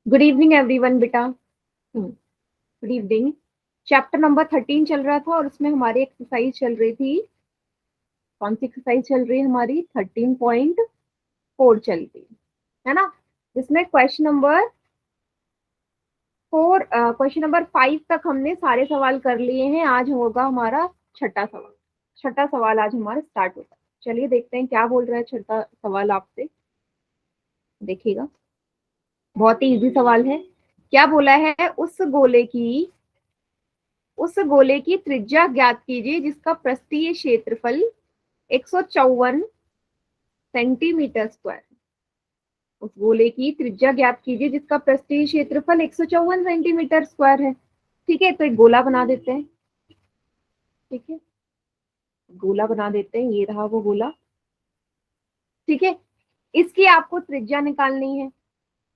Good evening everyone बेटा। Good evening. Chapter number 13 चल रहा था और उसमें हमारी एक्सरसाइज चल रही थी। कौन सी एक्सरसाइज चल रही है हमारी? 13.4 चल रही है ना, जिसमें क्वेश्चन नंबर 5 तक हमने सारे सवाल कर लिए हैं। आज होगा हमारा छठा सवाल। छठा सवाल आज हमारा स्टार्ट होता है। चलिए देखते हैं क्या बोल रहा है छठा सवाल आपसे। देखिएगा, बहुत ही इजी सवाल है। क्या बोला है? उस गोले की त्रिज्या ज्ञात कीजिए जिसका पृष्ठीय क्षेत्रफल 154 सेंटीमीटर स्क्वायर। उस गोले की त्रिज्या ज्ञात कीजिए जिसका पृष्ठीय क्षेत्रफल 154 सेंटीमीटर स्क्वायर है। ठीक है, तो एक गोला बना देते हैं। ठीक है, गोला बना देते हैं। ये रहा वो गोला। ठीक है, इसकी आपको त्रिज्या निकालनी है।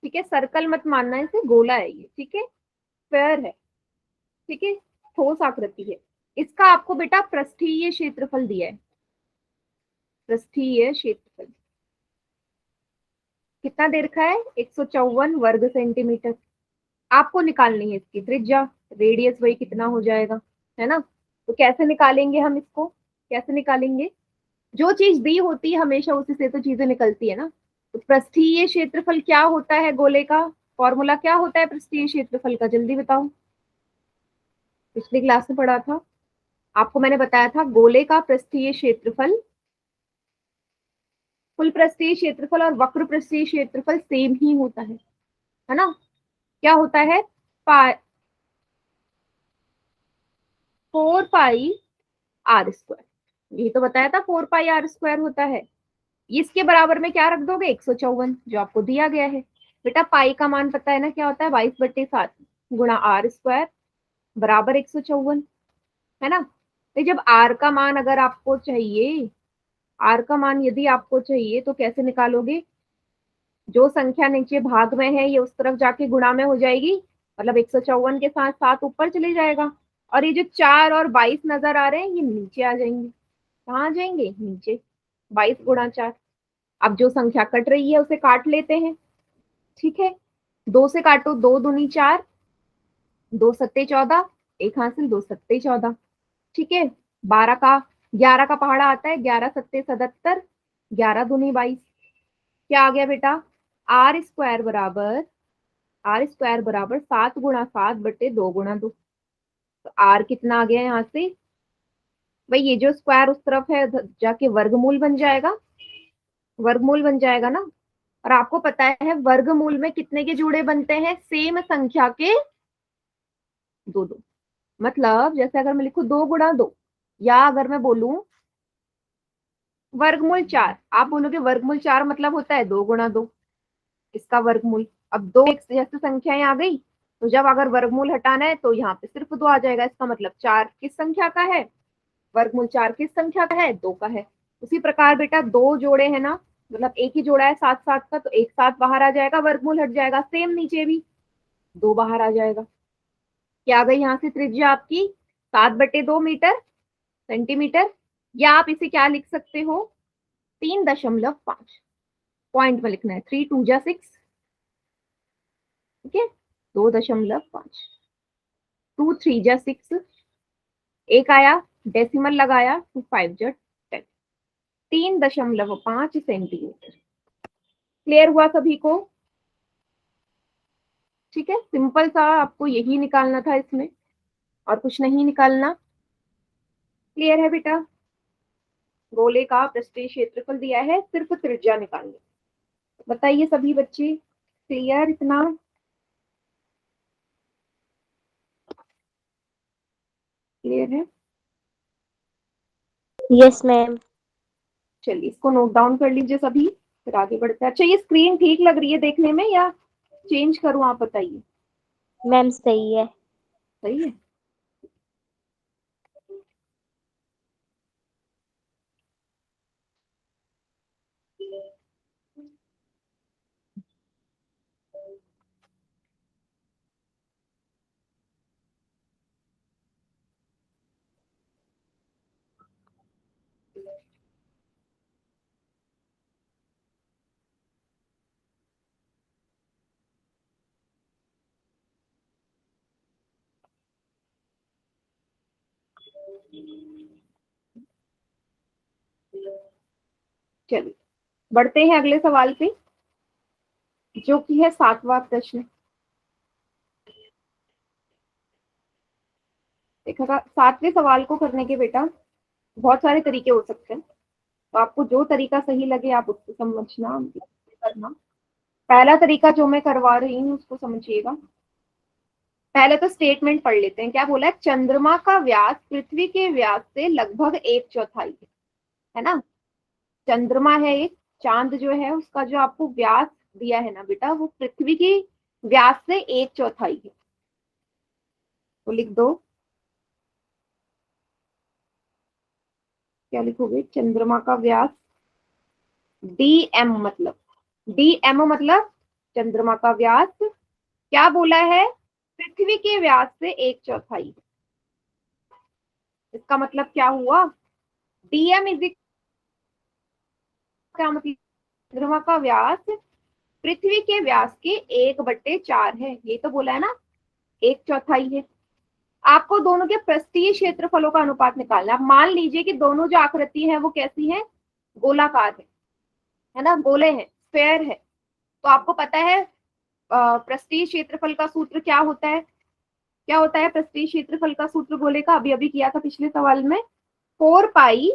ठीक है, सर्कल मत मानना, इसे गोला है ये। ठीक है, स्क्वायर है। ठीक है, ठोस आकृति है। इसका आपको बेटा पृष्ठीय क्षेत्रफल दिया है। पृष्ठीय क्षेत्रफल कितना दे रखा है? 154 वर्ग सेंटीमीटर। आपको निकालनी है इसकी त्रिज्या। रेडियस वही कितना हो जाएगा, है ना। तो कैसे निकालेंगे हम इसको? कैसे निकालेंगे? जो चीज दी होती है हमेशा उसी से तो चीजें निकलती है ना। तो पृष्ठीय क्षेत्रफल क्या होता है गोले का? फॉर्मूला क्या होता है पृष्ठीय क्षेत्रफल का? जल्दी बताओ। पिछली क्लास में पढ़ा था आपको, मैंने बताया था गोले का पृष्ठीय क्षेत्रफल, कुल पृष्ठीय क्षेत्रफल और वक्र पृष्ठीय क्षेत्रफल सेम ही होता है ना। क्या होता है? 4 पाई r स्क्वायर। यही तो बताया था, 4 पाई r स्क्वायर होता है। इसके बराबर में क्या रख दोगे? 154 जो आपको दिया गया है। बेटा पाई का मान पता है ना, क्या होता है? 22/7 गुणा आर स्क्वायर बराबर 154, है ना। तो जब आर का मान अगर आपको चाहिए, आर का मान यदि आपको चाहिए तो कैसे निकालोगे? जो संख्या नीचे भाग में है ये उस तरफ जाके गुणा में हो जाएगी, मतलब 154 के साथ 7 ऊपर चले जाएगा। और ये जो 4 और 22 नजर आ रहे हैं ये नीचे आ जाएंगे। कहाँ आ जाएंगे? नीचे। 22 गुणा 4। अब जो संख्या कट रही है उसे काट लेते हैं। ठीक है, 2 से काटो, 2 दूनी 4, 2 सत्ते 14, एक हासिल, 2 सत्ते 14। ठीक है, 11 का पहाड़ा आता है, 11 सत्ते 77, 11 दूनी 22। क्या आ गया बेटा? आर स्क्वायर बराबर, आर स्क्वायर बराबर 7 गुणा 7/2 गुणा 2। तो आर कितना आ गया यहाँ से? भाई ये जो स्क्वायर उस तरफ है जाके वर्गमूल बन जाएगा। वर्गमूल बन जाएगा ना। और आपको पता है वर्गमूल में कितने के जुड़े बनते हैं? सेम संख्या के दो दो। मतलब जैसे अगर मैं लिखूं 2 गुणा 2, या अगर मैं बोलूं वर्गमूल 4, आप बोलोगे वर्गमूल 4 मतलब होता है 2 गुणा 2, इसका वर्गमूल। अब दो एक जैसे संख्याएं आ गई, तो जब अगर वर्गमूल हटाना है तो यहाँ पे सिर्फ 2 आ जाएगा। इसका मतलब 4 किस संख्या का है? वर्गमूल 4 किस संख्या का है? 2 का है। उसी प्रकार बेटा दो जोड़े है ना, मतलब एक ही जोड़ा है 7 7 का, तो एक 7 बाहर आ जाएगा, वर्गमूल हट जाएगा। सेम नीचे भी 2 बाहर आ जाएगा। क्या आ गई यहाँ से त्रिज्या आपकी? 7/2 मीटर सेंटीमीटर। या आप इसे क्या लिख सकते हो? 3.5 पॉइंट में लिखना है। 3 2 जा 6। ठीक है, 2.5, 2 3 जा 6, एक आया, डेसिमल लगाया, 2 5 जा 10, 3.5 सेंटीमीटर। क्लियर हुआ सभी को? ठीक है, सिंपल सा आपको यही निकालना था इसमें, और कुछ नहीं निकालना। क्लियर है बेटा? गोले का पृष्ठीय क्षेत्रफल दिया है, सिर्फ त्रिज्या निकालनी। बताइए सभी बच्चे, क्लियर इतना? क्लियर है? Yes ma'am. चलिए इसको नोट डाउन कर लीजिए सभी, फिर आगे बढ़ते हैं। अच्छा ये स्क्रीन ठीक लग रही है देखने में या चेंज करूं? आप बताइए। मैम सही है। सही है। चलिए बढ़ते हैं अगले सवाल पे, जो कि है 7वां प्रश्न। देखा, 7वें सवाल को करने के बेटा बहुत सारे तरीके हो सकते हैं, तो आपको जो तरीका सही लगे आप उसको समझना करना। पहला तरीका जो मैं करवा रही हूँ उसको समझिएगा। पहले तो स्टेटमेंट पढ़ लेते हैं। क्या बोला है? चंद्रमा का व्यास पृथ्वी के व्यास से लगभग एक चौथाई है ना। चंद्रमा है एक, चांद जो है उसका जो आपको व्यास दिया है ना बेटा, वो पृथ्वी की व्यास से एक चौथाई है। तो लिख दो, क्या लिखोगे? चंद्रमा का व्यास डी एम मतलब चंद्रमा का व्यास क्या बोला है? पृथ्वी के व्यास से एक चौथाई। इसका मतलब क्या हुआ? डीएम इज, क्या मतलब? चंद्रमा का व्यास पृथ्वी के व्यास के 1/4 है, ये तो बोला है ना, एक चौथाई है। आपको दोनों के पृष्ठीय क्षेत्रफलों का अनुपात निकालना है। मान लीजिए कि दोनों जो आकृति है वो कैसी है? गोलाकार है ना, गोले हैं, स्फेयर है। तो आपको पता है पृष्ठीय क्षेत्रफल का सूत्र क्या होता है? क्या होता है पृष्ठीय क्षेत्रफल का सूत्र गोले का? अभी अभी किया था पिछले सवाल में, 4πr²।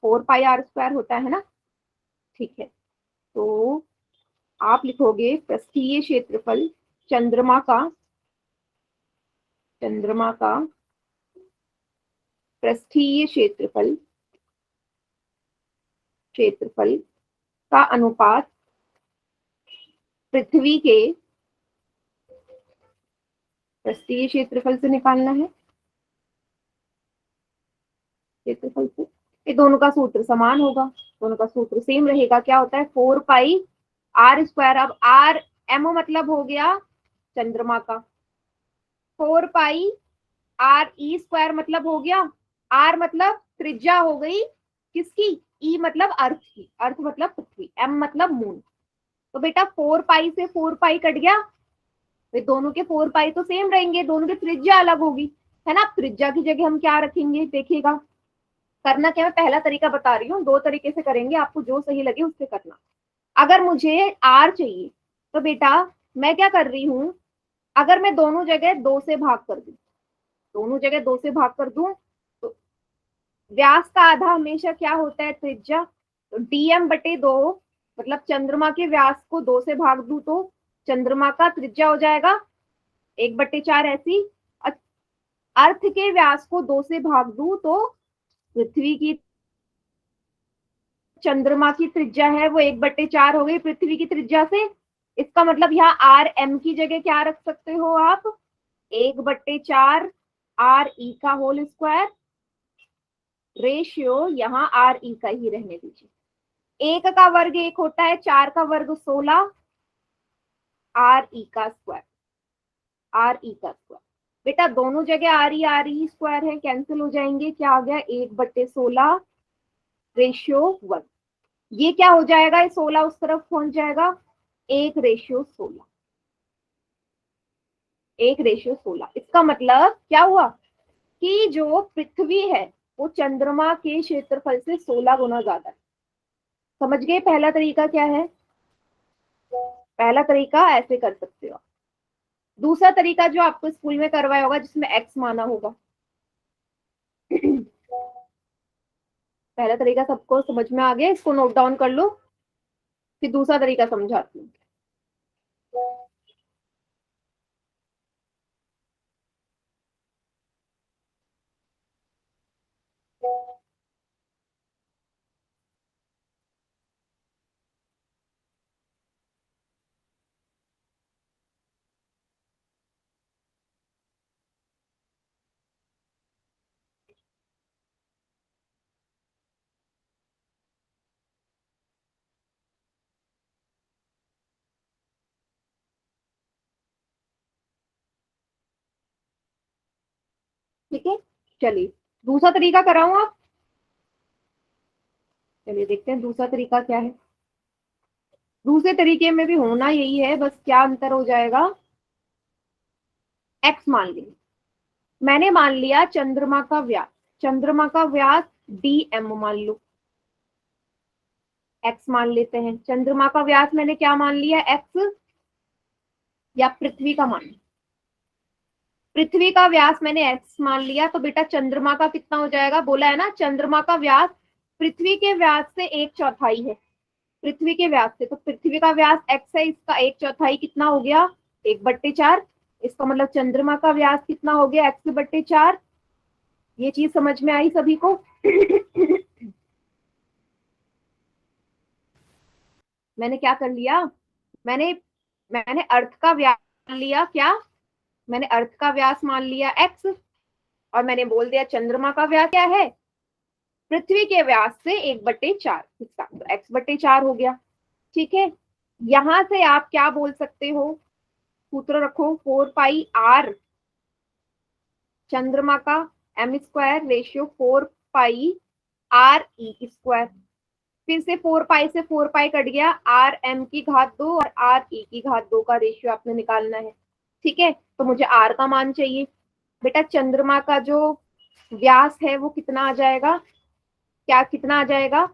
4πr² होता है ना। ठीक है, तो आप लिखोगे पृष्ठीय क्षेत्रफल चंद्रमा का पृष्ठीय क्षेत्रफल का अनुपात पृथ्वी के पृष्ठीय क्षेत्रफल से निकालना है। क्षेत्रफल से ये दोनों का सूत्र समान होगा, दोनों का सूत्र सेम रहेगा। क्या होता है? 4πr²। अब आर एम मतलब हो गया चंद्रमा का, 4πre² मतलब हो गया, आर मतलब त्रिज्या हो गई किसकी? ई मतलब अर्थ की, अर्थ मतलब पृथ्वी, एम मतलब मून। तो बेटा 4π से 4π कट गया, वे दोनों के 4π तो सेम रहेंगे, दोनों की त्रिज्या अलग होगी, है ना। त्रिज्या की जगह हम क्या रखेंगे? देखिएगा करना क्या, मैं पहला तरीका बता रही हूँ, दो तरीके से करेंगे, आपको जो सही लगे उससे करना। अगर मुझे आर चाहिए तो बेटा मैं क्या कर रही हूँ, अगर मैं दोनों जगह 2 से भाग कर दूं, दोनों जगह 2 से भाग कर दूं, तो व्यास का आधा हमेशा क्या होता है? त्रिज्या। तो dm/2, मतलब चंद्रमा के व्यास को 2 से भाग दूं तो चंद्रमा का त्रिज्या हो जाएगा 1/4 ऐसी। अर्थ के व्यास को 2 से भाग दूं तो पृथ्वी की, चंद्रमा की त्रिज्या है वो 1/4 हो गई पृथ्वी की त्रिज्या से। इसका मतलब यहाँ आर एम की जगह क्या रख सकते हो आप? 1/4 आर ई का होल स्क्वायर, रेशियो यहाँ आर ई का ही रहने दीजिए। 1 का वर्ग 1 होता है, 4 का वर्ग 16, आर ई का स्क्वायर, आर ई का स्क्वायर। बेटा दोनों जगह आर ई स्क्वायर है, कैंसिल हो जाएंगे, क्या आ गया? 1/16 रेशियो 1। ये क्या हो जाएगा? ये 16 उस तरफ पहुंच जाएगा, 1/16, 1/16। इसका मतलब क्या हुआ कि जो पृथ्वी है वो चंद्रमा के क्षेत्रफल से 16 गुना ज्यादा है। समझ गए पहला तरीका क्या है? पहला तरीका ऐसे कर सकते हो। दूसरा तरीका जो आपको स्कूल में करवाया होगा जिसमें एक्स माना होगा। पहला तरीका सबको समझ में आ गया, इसको नोट डाउन कर लो, फिर दूसरा तरीका समझाती हूँ। ठीक है, चलिए दूसरा तरीका कराऊं आप? चलिए देखते हैं दूसरा तरीका क्या है। दूसरे तरीके में भी होना यही है, बस क्या अंतर हो जाएगा? एक्स मान लेंगे, मैंने मान लिया चंद्रमा का व्यास, चंद्रमा का व्यास dm मान लो, x मान लेते हैं। चंद्रमा का व्यास मैंने क्या मान लिया, x, या पृथ्वी का मान, पृथ्वी का व्यास मैंने x मान लिया, तो बेटा चंद्रमा का कितना हो जाएगा, बोला है ना चंद्रमा का व्यास पृथ्वी के व्यास से 1/4 है, पृथ्वी के व्यास से, तो पृथ्वी का व्यास x है, इसका 1/4 कितना हो गया, 1/4। इसका मतलब चंद्रमा का व्यास कितना हो गया, x/4। ये चीज समझ में आई सभी को? मैंने क्या कर लिया, मैंने मैंने अर्थ का व्यास मान लिया, क्या, मैंने अर्थ का व्यास मान लिया x, और मैंने बोल दिया चंद्रमा का व्यास क्या है, पृथ्वी के व्यास से 1/4 हिस्सा, तो x/4 हो गया। ठीक है, यहां से आप क्या बोल सकते हो, सूत्र रखो, 4πr चंद्रमा का m² रेशियो 4πr e²। फिर से 4π से 4π कट गया, rm² और re² का रेशियो आपने निकालना है। ठीक है, तो मुझे r का मान चाहिए। बेटा चंद्रमा का जो व्यास है वो कितना आ जाएगा, क्या कितना आ जाएगा,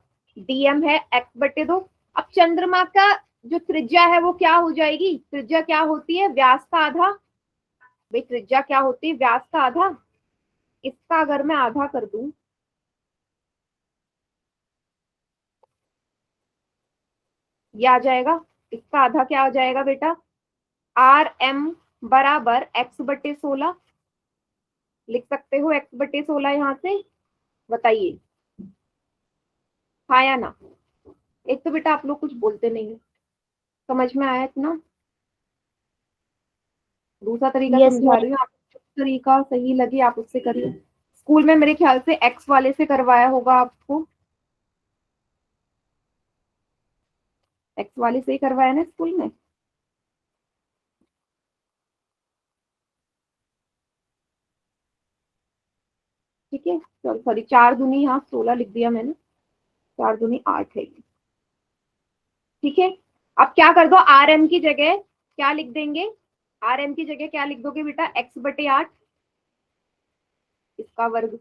dm है x/2। अब चंद्रमा का जो त्रिज्या है वो क्या हो जाएगी, त्रिज्या क्या होती है, व्यास का आधा। भाई त्रिज्या क्या होती है, व्यास का आधा। इसका अगर मैं आधा कर दूं, ये आ जाएगा, इसका आधा क्या आ जाएगा बेटा, rm बराबर x/16। लिख सकते हो x/16 यहां से, बताइए हाँ या ना। एक तो बेटा आप लोग कुछ बोलते नहीं है, समझ में आया इतना? दूसरा तरीका यस समझा मैम। रही हूँ, आप तरीका सही लगे आप उससे करिए। स्कूल में मेरे ख्याल से एक्स वाले से करवाया होगा आपको, एक्स वाले से ही करवाया ना स्कूल में। ठीक है, चलो सॉरी, 4 दूनी, हाँ 16 लिख दिया मैंने, 4 दूनी 8 है ये। ठीक है, अब क्या कर दो, आर एम की जगह क्या लिख देंगे, आर एम की जगह क्या लिख दोगे बेटा, x/8 इसका वर्ग।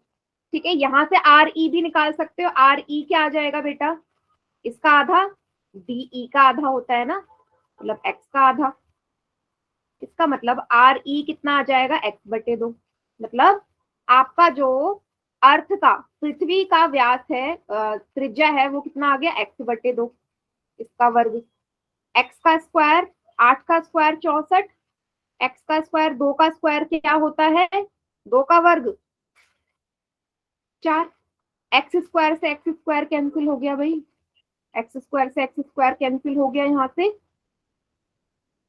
ठीक है, यहां से आर ई भी निकाल सकते हो, आर ई क्या आ जाएगा बेटा, इसका आधा, डी ई का आधा होता है ना, मतलब एक्स का आधा। इसका मतलब आर ई कितना आ जाएगा, x/2। मतलब आपका जो अर्थ का, पृथ्वी का व्यास है, त्रिज्या है, वो कितना आ गया, x/2 इसका वर्ग। एक्स का स्क्वायर, 8 का स्क्वायर 64, एक्स का स्क्वायर, 2 का स्क्वायर क्या होता है, 2 का वर्ग 4। x² से x² कैंसिल हो गया भाई, x² से x² कैंसिल हो गया यहाँ से,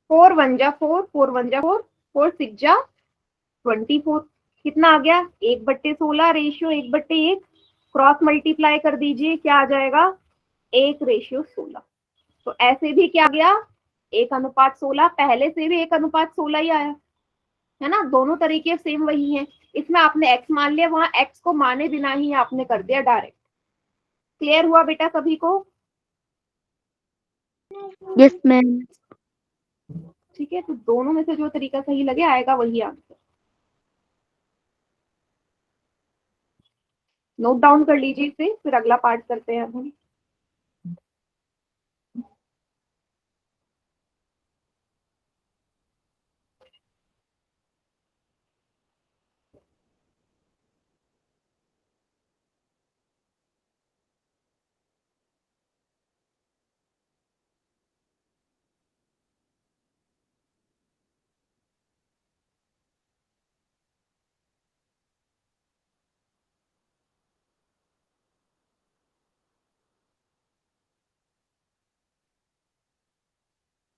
4 1 जा 4, 4 1 जा 4, 4 6 जा 24, कितना आ गया, 1/16 रेशियो 1/1, क्रॉस मल्टीप्लाई कर दीजिए, क्या आ जाएगा, 1/16। तो ऐसे भी क्या गया, 1:16, पहले से भी 1:16 ही आया है ना, दोनों तरीके सेम वही हैं। इसमें आपने x मान लिया, वहां x को माने बिना ही आपने कर दिया डायरेक्ट। क्लियर हुआ बेटा सभी को? Yes ma'am. ठीक है, तो दोनों में से जो तरीका सही लगे आएगा वही आंसर। नोट डाउन कर लीजिए इसे, फिर अगला पार्ट करते हैं अब हम।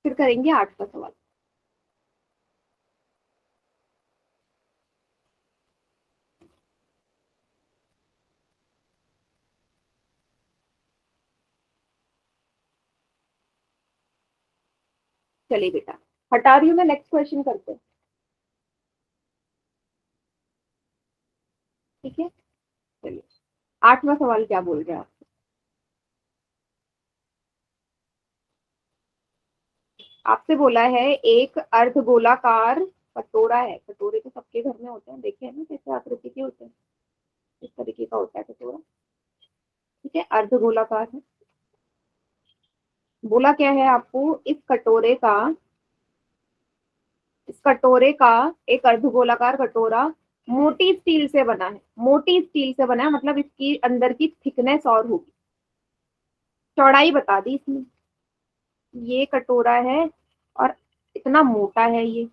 फिर करेंगे 8 का सवाल। चलिए बेटा, हटा रही हूँ मैं, नेक्स्ट क्वेश्चन करते हैं। ठीक है, चलिए 8वां सवाल क्या बोल रहे हैं आप? आपसे बोला है एक अर्धगोलाकार कटोरा है, कटोरे तो सबके घर में होते हैं, देखे हैं ना कैसे आकृति के होते हैं, इस तरीके का होता है कटोरा। ठीक है, अर्धगोलाकार है। बोला क्या है आपको, इस कटोरे का एक अर्धगोलाकार कटोरा मोटी स्टील से बना है, मोटी स्टील से बना है, मतलब इसकी अंदर की थिकनेस और होगी। चौड़ाई बता दी इसमें, ये कटोरा है और इतना मोटा है ये।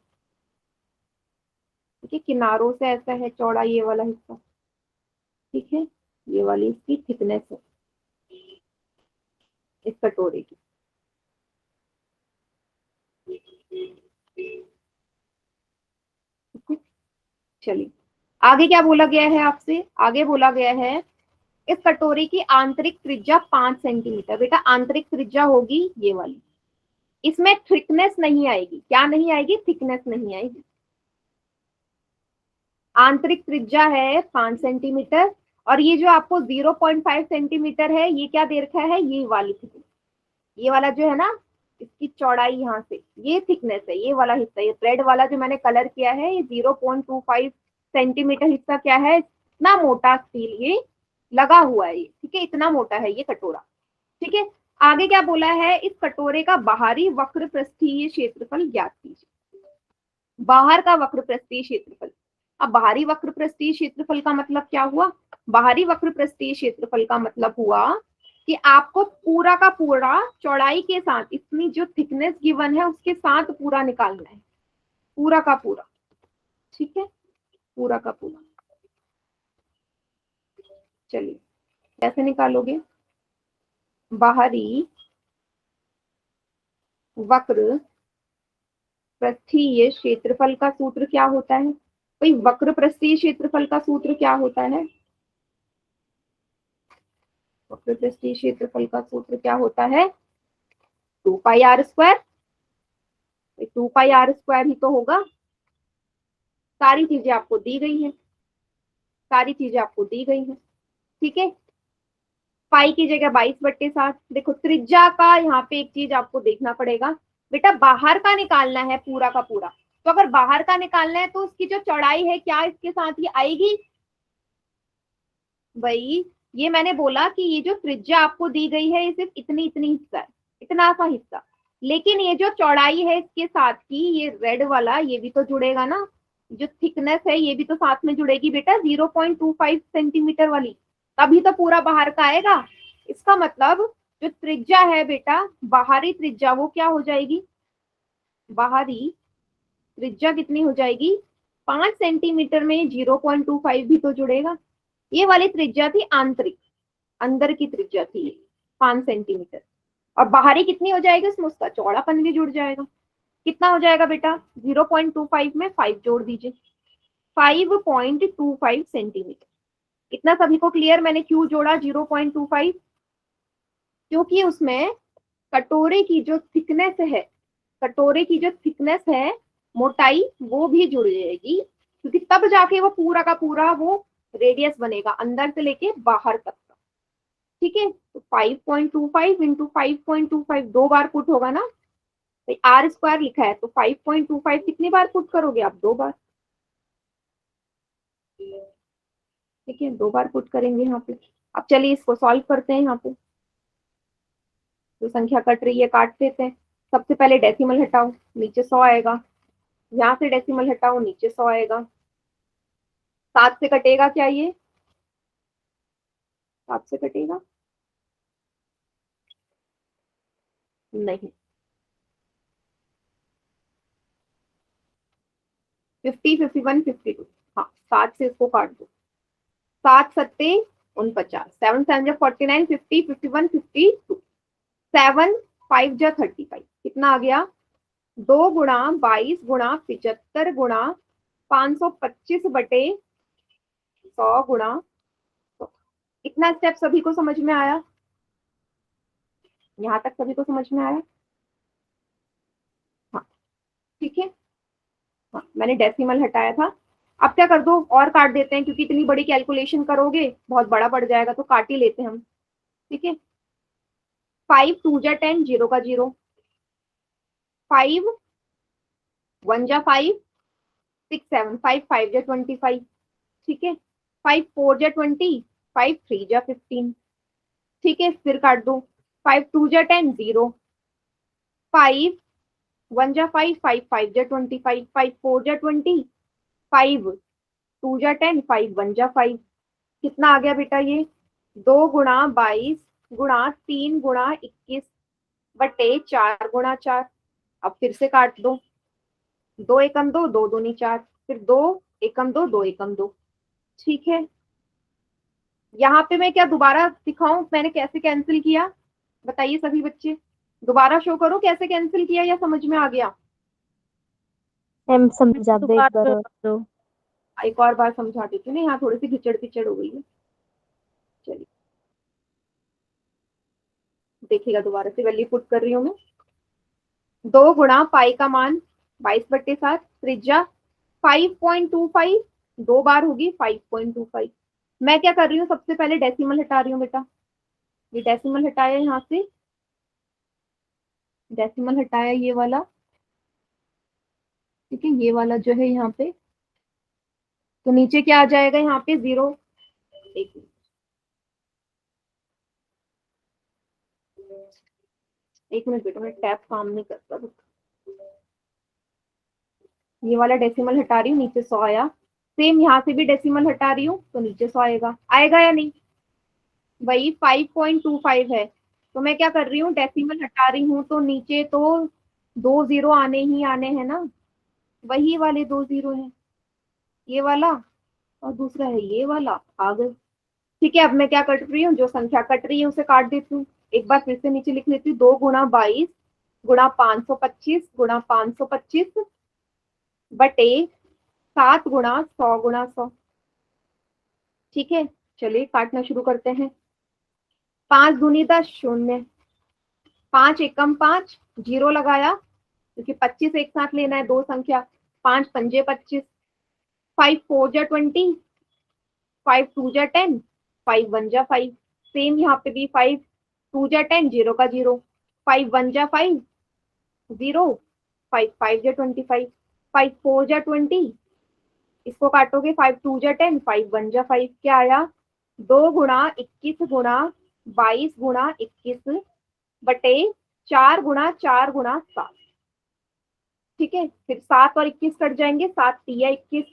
ठीक है, किनारों से ऐसा है चौड़ा ये वाला हिस्सा। ठीक है, ये वाली इसकी थिकनेस है इस कटोरे की। ठीक है, चलिए आगे क्या बोला गया है आपसे, आगे बोला गया है इस कटोरे की आंतरिक त्रिज्या 5 सेंटीमीटर। बेटा आंतरिक त्रिज्या होगी ये वाली, इसमें थिकनेस नहीं आएगी। क्या नहीं आएगी? थिकनेस नहीं आएगी। आंतरिक त्रिज्या है 5 सेंटीमीटर, और ये जो आपको 0.5 सेंटीमीटर है, ये क्या दे रखा है? ये वाली थिकनेस, ये वाला जो है ना, इसकी चौड़ाई यहाँ से, ये थिकनेस है, ये वाला हिस्सा, ये रेड वाला जो मैंने कलर किया है, ये 0.25 सेंटीमीटर हिस्सा क्या है? इतना मोटा स्टील ये लगा हुआ है ये। ठीक है, इतना मोटा है ये कटोरा। ठीक है, आगे क्या बोला है, इस कटोरे का बाहरी वक्र पृष्ठीय क्षेत्रफल ज्ञात कीजिए। बाहर का वक्र पृष्ठीय क्षेत्रफल। अब बाहरी वक्र पृष्ठीय क्षेत्रफल का मतलब क्या हुआ? बाहरी वक्र पृष्ठीय क्षेत्रफल का मतलब हुआ कि आपको पूरा का पूरा चौड़ाई के साथ, इतनी जो थिकनेस गिवन है उसके साथ पूरा निकालना है, पूरा का पूरा। ठीक है, पूरा का पूरा। चलिए कैसे निकालोगे? बाहरी वक्र पृष्ठीय क्षेत्रफल का सूत्र क्या होता है? भाई वक्र पृष्ठीय क्षेत्रफल का सूत्र क्या होता है? वक्र पृष्ठीय क्षेत्रफल का सूत्र क्या होता है? 2πr²। 2πr² ही तो होगा। सारी चीजें आपको दी गई है, सारी चीजें आपको दी गई है। ठीक है, पाई की जगह 22/7। देखो त्रिज्या का यहाँ पे एक चीज आपको देखना पड़ेगा, बेटा बाहर का निकालना है पूरा का पूरा। तो अगर बाहर का निकालना है तो उसकी जो चौड़ाई है क्या इसके साथ ही आएगी? भाई ये मैंने बोला कि ये जो त्रिज्या आपको दी गई है ये सिर्फ इतनी इतनी हिस्सा है, इतना सा हिस्सा, लेकिन ये जो चौड़ाई है इसके साथ की, ये रेड वाला ये भी तो जुड़ेगा ना, जो थिकनेस है ये भी तो साथ में जुड़ेगी बेटा, 0.25 सेंटीमीटर वाली, तभी तो पूरा बाहर का आएगा। इसका मतलब जो त्रिज्या है बेटा, बाहरी त्रिज्या, वो क्या हो जाएगी? बाहरी त्रिज्या कितनी हो जाएगी? 5 सेंटीमीटर में 0.25 भी तो जुड़ेगा। ये वाली त्रिज्या थी आंतरिक, अंदर की त्रिज्या थी 5 सेंटीमीटर, और बाहरी कितनी हो जाएगी? उसमें उसका चौड़ापन भी जुड़ जाएगा। कितना हो जाएगा बेटा? 0.25 में 5 जोड़ दीजिए, 5.25 सेंटीमीटर। इतना सभी को क्लियर? मैंने क्यों जोड़ा 0.25? क्योंकि उसमें कटोरे की जो थिकनेस है, कटोरे की जो थिकनेस है, मोटाई, वो भी जुड़ जाएगी, क्योंकि तब जाके वो पूरा का पूरा वो रेडियस बनेगा अंदर से लेके बाहर तक का। ठीक है, तो 5.25 इंटू 5.25 दो बार पुट होगा ना, r² लिखा है तो 5.25 कितनी बार पुट करोगे आप? 2 बार। ठीक है, 2 बार पुट करेंगे यहाँ पे। अब चलिए इसको सॉल्व करते हैं। यहाँ पे जो संख्या कट रही है काट देते हैं। सबसे पहले डेसिमल हटाओ, नीचे 100 आएगा। यहाँ से डेसिमल हटाओ, नीचे 100 आएगा। 7 से कटेगा क्या ये? 7 से कटेगा नहीं। 50, 51, 52, हाँ 7 से इसको काट दो। 7 सत्ते 49, 7 7 49, 50, 51, 52, 7 5 जा 35, कितना आ गया? 2 गुणा 22 गुणा 75 गुणा 525/100 गुणा 100। इतना स्टेप सभी को समझ में आया? यहाँ तक सभी को समझ में आया? हाँ ठीक है। हाँ मैंने डेसिमल हटाया था। अब क्या कर दो, और काट देते हैं, क्योंकि इतनी बड़ी कैलकुलेशन करोगे बहुत बड़ा पड़ जाएगा, तो काट ही लेते हैं हम। ठीक है, 5 2 जा 10, 0 का 0, 5 1 जा 5, 6 7 5 5 जा 25, ठीक है। 5 4 जा 20, 5 3 जा 15, ठीक है। फिर काट दो। 5 2 जा 10 0, 5 1 जा 5, 5 5 जा 25, 5 4 जा 20, 5 2 जा 10, 5 1 जा 5। कितना आ गया बेटा ये? 2 गुणा 22 गुणा 3 गुणा 21 बटे 4 गुणा 4। अब फिर से काट दो। 2 एकम 2, 2 दूनी 4, फिर 2 एकम 2, 2 एकम 2, ठीक है। यहाँ पे मैं क्या दोबारा दिखाऊं मैंने कैसे कैंसिल किया? बताइए सभी बच्चे, दोबारा शो करो कैसे कैंसिल किया या समझ में आ गया? मैम समझा दो एक बार और। दो। एक और बार समझा देती हूँ ना, यहाँ थोड़ी सी घिचड़ पिचड़ हो गई है। चलिए देखिएगा, दोबारा से वैल्यू पुट कर रही हूँ मैं। 2 गुणा पाई का मान 22/7, त्रिज्या 5.25, 2 बार होगी 5.25। मैं क्या कर रही हूँ, सबसे पहले डेसिमल हटा रही हूँ बेटा। ये डेसिमल हटाया यहाँ से, डेसिमल हटाया ये वाला, ठीक है। ये वाला जो है यहाँ पे, तो नीचे क्या आ जाएगा यहाँ पे 0। एक मिनट, एक मिनट बेटा, मैं टैब काम नहीं करता। ये वाला डेसिमल हटा रही हूँ, नीचे 100 आया। सेम यहाँ से भी डेसिमल हटा रही हूँ तो नीचे 100 आएगा। आएगा या नहीं? वही 5.25 है। तो मैं क्या कर रही हूँ, डेसिमल हटा रही हूँ तो नीचे तो 2 0 आने ही आने हैं ना। वही वाले 2 0 हैं, ये वाला और दूसरा है ये वाला, आ गए। ठीक है, अब मैं क्या कट रही हूँ, जो संख्या कट रही है उसे काट देती हूँ। एक बार फिर से नीचे लिख लेती हूँ। 2 गुणा 22 गुणा 525 गुणा 525 बटे 7 गुणा 100 गुणा 100, ठीक है। चलिए काटना शुरू करते हैं। 5 दूनी 10 शून्य, 5 एकम 5, 0 लगाया क्योंकि 25 एक साथ लेना है, दो संख्या। 5 पंजे 25, 5 4 जा 20, 5 2 जा 10, 5 1 जा 5। सेम यहाँ पे भी 5 2 जा 10, 0 का 0, 5 1 जा 5, 0, 5 5 जा 25, 5 4 जा 20। इसको काटोगे 5 2 जा 10, 5 1 जा 5, क्या आया? 2 गुणा 21 गुणा 22 गुणा 21 बटे 4 गुणा 4 गुणा 7, ठीक है। फिर 7 और 21 कट जाएंगे, 7 3 या 21,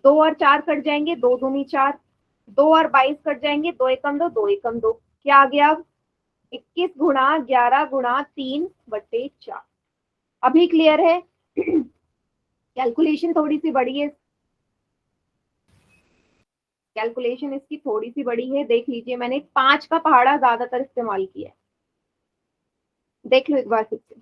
2 और 4 कट जाएंगे, 2 दूनी 4, 2 और 22 कट जाएंगे, 2 एकम 2, 2 एकम 2, क्या आ गया अब? 21 गुणा 11 गुणा 3 बटे 4। अभी क्लियर है? कैलकुलेशन थोड़ी सी बड़ी है, कैलकुलेशन इसकी थोड़ी सी बड़ी है। देख लीजिए, मैंने 5 का पहाड़ा ज्यादातर इस्तेमाल किया है, देख लो एक बार फिर से।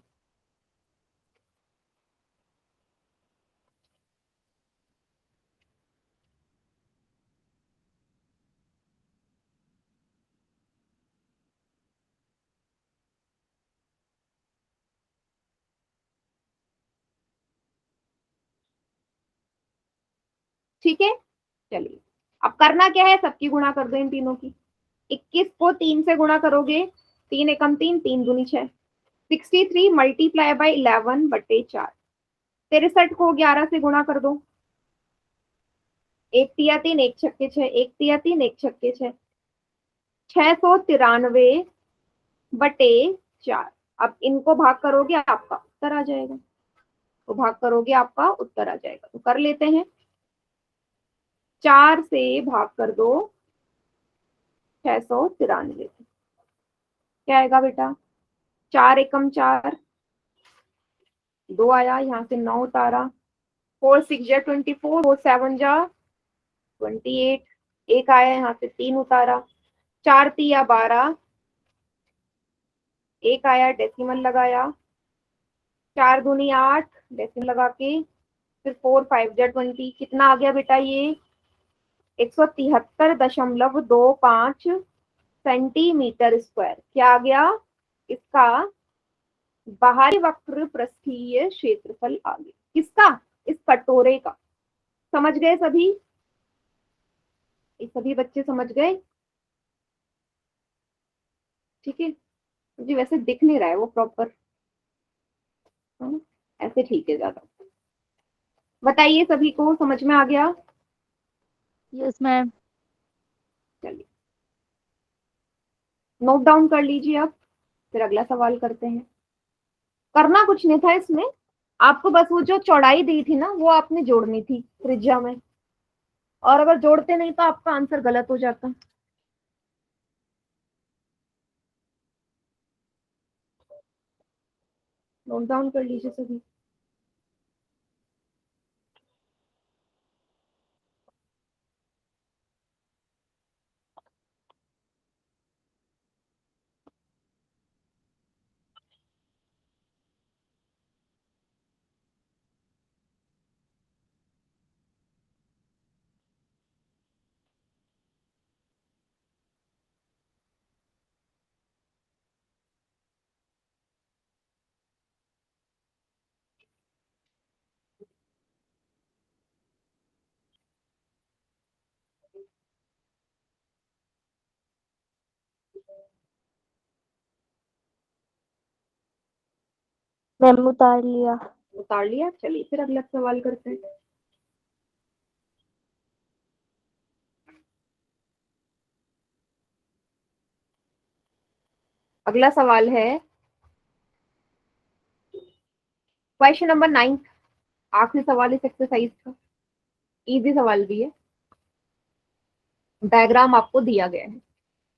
ठीक है, चलिए अब करना क्या है, सबकी गुणा कर दो इन तीनों की। 21 को 3 से गुणा करोगे, 3 एकम 3, 3 दूनी 6, 63 मल्टीप्लाई बाई 11/4। 63 को 11 से गुणा कर दो, 1 तिया 3 1 छक्के 6, 1 तिया 3 1 छक्के 6, 693/4। अब इनको भाग करोगे आपका उत्तर आ जाएगा, तो भाग करोगे आपका उत्तर आ जाएगा। तो कर लेते हैं, 4 से भाग कर दो 693, क्या आएगा बेटा? 4 एकम 4, 2 आया, यहाँ से 9 उतारा। 4 6 जा 24, 4 7 जा 28, एक आया, यहाँ से 3 उतारा। 4 तिया 12, एक आया, डेसिमल लगाया। 4 दूनी 8, डेसिमल लगा के, फिर 4 5 जा 20, कितना आ गया बेटा ये? 173.25 सेंटीमीटर स्क्वायर। क्या आ गया इसका? बाहरी वक्र पृष्ठीय क्षेत्रफल आ गया। किसका? इस कटोरे का। समझ गए सभी? सभी बच्चे समझ गए? ठीक है, मुझे वैसे दिख नहीं रहा है वो प्रॉपर, ऐसे ठीक है ज्यादा। बताइए सभी को समझ में आ गया? Yes ma'am. चलिए नोट डाउन कर लीजिए अब, फिर अगला सवाल करते हैं। करना कुछ नहीं था इसमें, आपको बस वो जो चौड़ाई दी थी ना वो आपने जोड़नी थी त्रिज्या में, और अगर जोड़ते नहीं तो आपका आंसर गलत हो जाता। नोट डाउन कर लीजिए सभी। मैम उतार लिया। उतार लिया, चलिए फिर अगला सवाल करते हैं। अगला सवाल है क्वेश्चन नंबर 9, आखिरी सवाल इस एक्सरसाइज का, इजी सवाल भी है। डायग्राम आपको दिया गया है,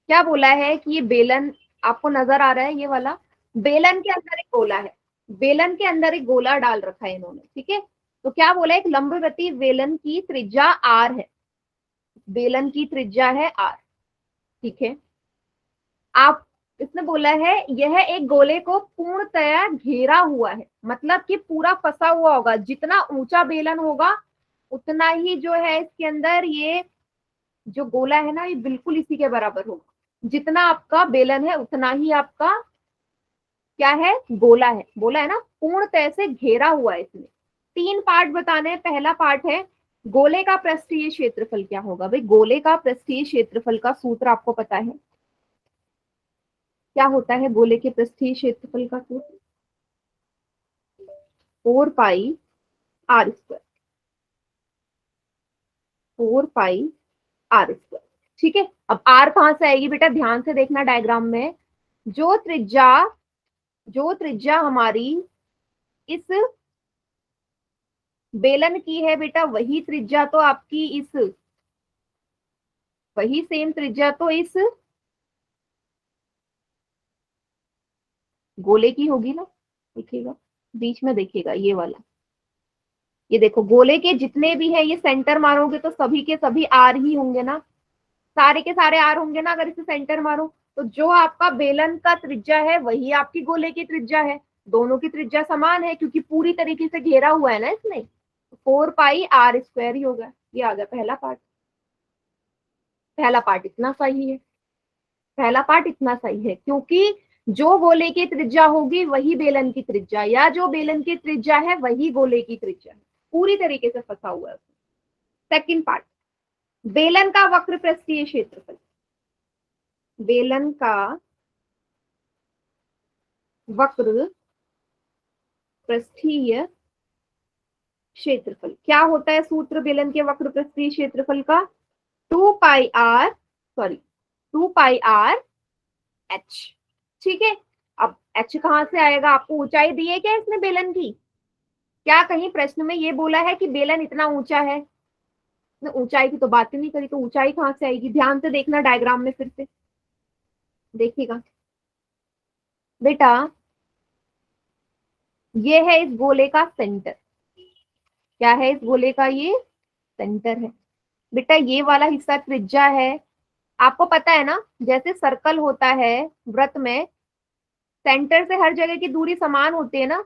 क्या बोला है कि ये बेलन आपको नजर आ रहा है, ये वाला बेलन के अंदर एक गोला है, बेलन के अंदर एक गोला डाल रखा है इन्होंने, ठीक है। तो क्या बोला, एक लंबवती बेलन की त्रिज्या आर है, बेलन की त्रिज्या है आर, ठीक है। आप, इसने बोला है यह एक गोले को पूर्णतया घेरा हुआ है, मतलब कि पूरा फंसा हुआ होगा, जितना ऊंचा बेलन होगा उतना ही जो है इसके अंदर ये जो गोला है ना ये बिल्कुल इसी के बराबर होगा, जितना आपका बेलन है उतना ही आपका क्या है, गोला है, बोला है ना पूर्णतः से घेरा हुआ है इसमें। 3 पार्ट बताने हैं, पहला पार्ट है गोले का पृष्ठीय क्षेत्रफल क्या होगा। भाई गोले का पृष्ठीय क्षेत्रफल का सूत्र आपको पता है, क्या होता है गोले के पृष्ठीय क्षेत्रफल का सूत्र, 4 pi r square, 4 pi r square, ठीक है। अब आर कहां से आएगी बेटा, ध्यान से देखना डायग्राम में, जो त्रिज्या, जो त्रिज्या हमारी इस बेलन की है बेटा, वही त्रिज्या तो आपकी इस, वही सेम त्रिज्या तो इस गोले की होगी ना, देखिएगा बीच में, देखिएगा ये वाला, ये देखो गोले के जितने भी है ये सेंटर मारोगे तो सभी के सभी आर ही होंगे ना, सारे के सारे आर होंगे ना अगर इसे सेंटर मारो। तो जो आपका बेलन का त्रिज्या है वही आपकी गोले की त्रिज्या है, दोनों की त्रिज्या समान है क्योंकि पूरी तरीके से घेरा हुआ है ना इसमें, 4 पाई आर स्क्वायर ही होगा। ये आ गया पहला पार्ट, पहला पार्ट इतना सही है, पहला पार्ट इतना सही है क्योंकि जो गोले की त्रिज्या होगी वही बेलन की त्रिज्या, या जो बेलन की त्रिज्या है वही गोले की त्रिज्या है, पूरी तरीके से फंसा हुआ है उसमें। सेकंड पार्ट, बेलन का वक्र पृष्ठीय क्षेत्रफल, बेलन का वक्र पृष्ठीय क्षेत्रफल क्या होता है, सूत्र बेलन के वक्र पृष्ठीय क्षेत्रफल का 2 pi r, sorry 2 pi r h, ठीक है। अब एच कहां से आएगा, आपको ऊंचाई दी है क्या इसमें बेलन की, क्या कहीं प्रश्न में ये बोला है कि बेलन इतना ऊंचा है, ऊंचाई की तो बात ही नहीं करी, तो ऊंचाई कहां से आएगी, ध्यान से देखना डायग्राम में फिर से देखिएगा बेटा, ये है इस गोले का सेंटर, क्या है इस गोले का, ये सेंटर है बेटा, ये वाला हिस्सा त्रिज्या है। आपको पता है ना जैसे सर्कल होता है वृत्त में, सेंटर से हर जगह की दूरी समान होती है ना,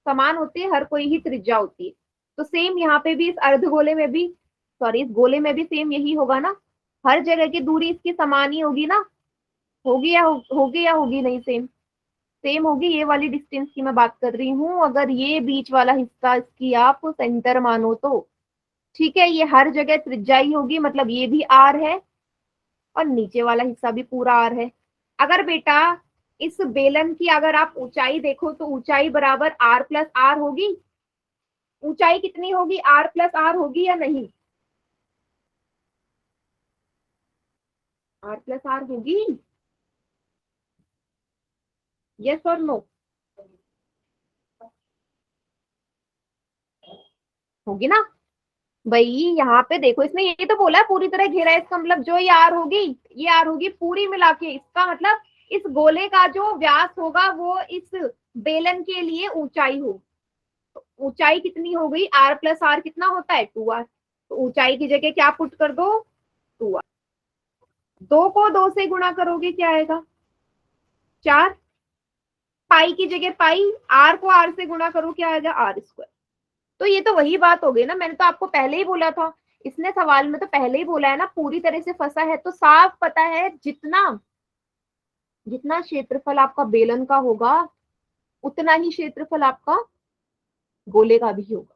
समान होती है, हर कोई ही त्रिज्या होती है। तो सेम यहाँ पे भी इस अर्धगोले में भी, सॉरी इस गोले में भी सेम यही होगा ना, हर जगह की दूरी इसकी समान ही होगी ना, होगी या होगी या होगी नहीं, सेम सेम होगी। ये वाली डिस्टेंस की मैं बात कर रही हूँ, अगर ये बीच वाला हिस्सा इसकी आप सेंटर मानो तो ठीक है, ये हर जगह त्रिज्या ही होगी, मतलब ये भी आर है और नीचे वाला हिस्सा भी पूरा आर है। अगर बेटा इस बेलन की अगर आप ऊंचाई देखो तो ऊंचाई बराबर आर प्लस आर होगी, ऊंचाई कितनी होगी, r प्लस आर होगी या नहीं, r प्लस आर होगी, यस और नो, होगी ना भाई। यहाँ पे देखो, इसने ये तो बोला है पूरी तरह घेरा है, इसका मतलब जो ये आर होगी, ये आर होगी पूरी मिला के, इसका मतलब इस गोले का जो व्यास होगा वो इस बेलन के लिए ऊंचाई होगी। तो ऊंचाई कितनी हो गई, आर प्लस आर कितना होता है, 2r। तो ऊंचाई की जगह क्या पुट कर दो, 2r। 2 को 2 से गुणा करोगे क्या आएगा, 4। पाई की जगह पाई, आर को आर से गुणा करो क्या आएगा, आर स्क्वायर। तो ये तो वही बात हो गई ना, मैंने तो आपको पहले ही बोला था, इसने सवाल में तो पहले ही बोला है ना, पूरी तरह से फंसा है। तो साफ पता है जितना जितना क्षेत्रफल आपका बेलन का होगा उतना ही क्षेत्रफल आपका गोले का भी होगा।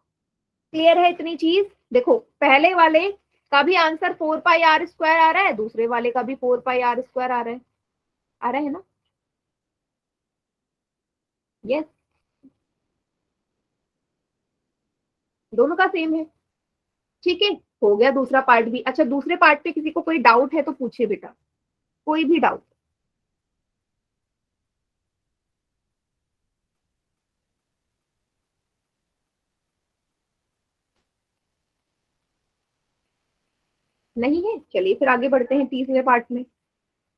क्लियर है इतनी चीज। देखो पहले वाले का भी आंसर 4 पाई r स्क्वायर आ रहा है, दूसरे वाले का भी 4 पाई r स्क्वायर आ रहा है, आ रहा है ना, यस, दोनों का सेम है। ठीक है, हो गया दूसरा पार्ट भी। अच्छा, दूसरे पार्ट पे किसी को कोई डाउट है तो पूछे बेटा, कोई भी डाउट। नहीं है, चलिए फिर आगे बढ़ते हैं तीसरे पार्ट में।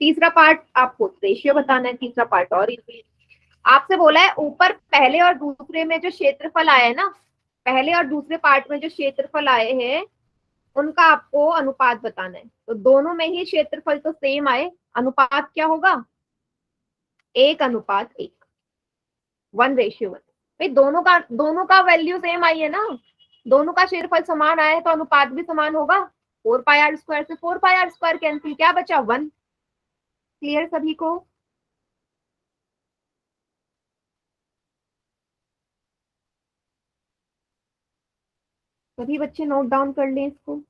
तीसरा पार्ट आपको रेशियो बताना है, तीसरा पार्ट और इजी है। आपसे बोला है ऊपर पहले और दूसरे में जो क्षेत्रफल आए ना, पहले और दूसरे पार्ट में जो क्षेत्रफल आए हैं उनका आपको अनुपात बताना है। तो दोनों में ही क्षेत्रफल तो सेम आए, अनुपात क्या होगा, 1:1, 1:1। भाई दोनों का वैल्यू सेम आई है ना, दोनों का क्षेत्रफल समान आया है तो अनुपात भी समान होगा। 4 पाई r स्क्वायर से 4 पाई r स्क्वायर कैंसिल, क्या बचा, 1। क्लियर सभी को। सभी बच्चे नोट डाउन कर लें इसको।